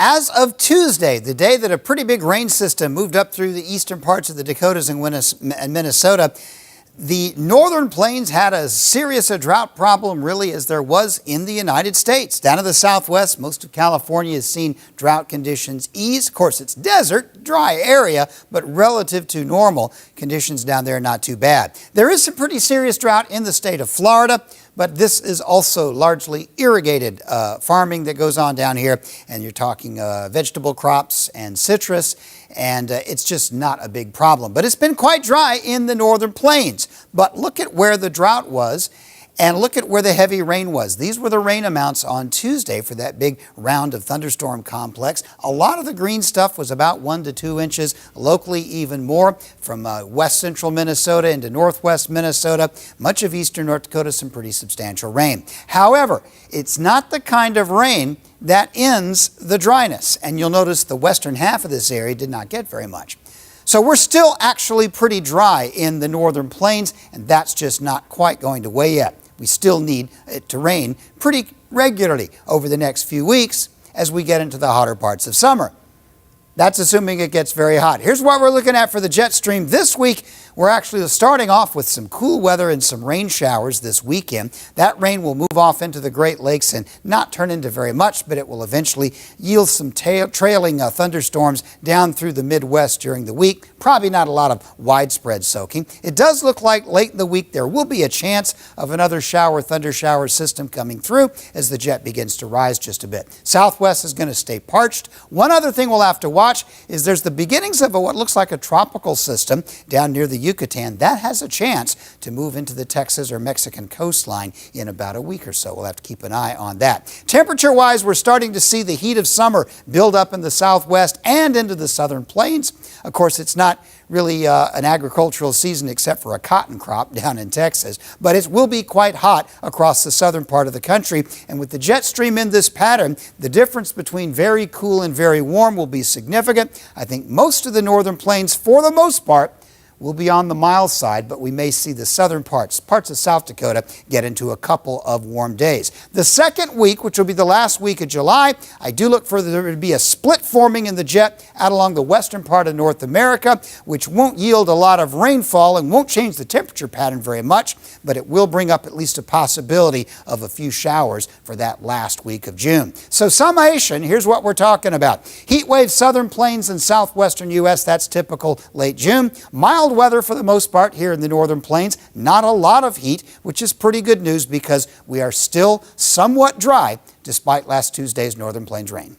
As of Tuesday, the day that a pretty big rain system moved up through the eastern parts of the Dakotas and Minnesota, the northern plains had as serious a drought problem really as there was in the United States. Down to the southwest, most of California has seen drought conditions ease. Of course, it's desert, dry area, but relative to normal, conditions down there are not too bad. There is some pretty serious drought in the state of Florida, but this is also largely irrigated farming that goes on down here, and you're talking vegetable crops and citrus, and it's just not a big problem. But it's been quite dry in the northern plains. But look at where the drought was, and look at where the heavy rain was. These were the rain amounts on Tuesday for that big round of thunderstorm complex. A lot of the green stuff was about 1 to 2 inches, locally even more, from west central Minnesota into northwest Minnesota. Much of eastern North Dakota, some pretty substantial rain. However, it's not the kind of rain that ends the dryness. And you'll notice the western half of this area did not get very much. So we're still actually pretty dry in the northern plains, and that's just not quite going away yet. We still need it to rain pretty regularly over the next few weeks as we get into the hotter parts of summer. That's assuming it gets very hot. Here's what we're looking at for the jet stream this week. We're actually starting off with some cool weather and some rain showers this weekend. That rain will move off into the Great Lakes and not turn into very much, but it will eventually yield some trailing thunderstorms down through the Midwest during the week. Probably not a lot of widespread soaking. It does look like late in the week there will be a chance of another thunder shower system coming through as the jet begins to rise just a bit. Southwest is going to stay parched. One other thing we'll have to watch is there's the beginnings of what looks like a tropical system down near the Yucatan. That has a chance to move into the Texas or Mexican coastline in about a week or so. We'll have to keep an eye on that. Temperature-wise, we're starting to see the heat of summer build up in the southwest and into the southern plains. Of course, it's not really an agricultural season except for a cotton crop down in Texas, but it will be quite hot across the southern part of the country. And with the jet stream in this pattern, the difference between very cool and very warm will be significant. I think most of the northern plains, for the most part, will be on the mild side, but we may see the southern parts of South Dakota, get into a couple of warm days. The second week, which will be the last week of July, I do look for there to be a split forming in the jet out along the western part of North America, which won't yield a lot of rainfall and won't change the temperature pattern very much, but it will bring up at least a possibility of a few showers for that last week of June. So summation, here's what we're talking about. Heat wave, southern plains and southwestern U.S., that's typical late June. Mild weather for the most part here in the northern plains. Not a lot of heat, which is pretty good news because we are still somewhat dry despite last Tuesday's northern plains rain.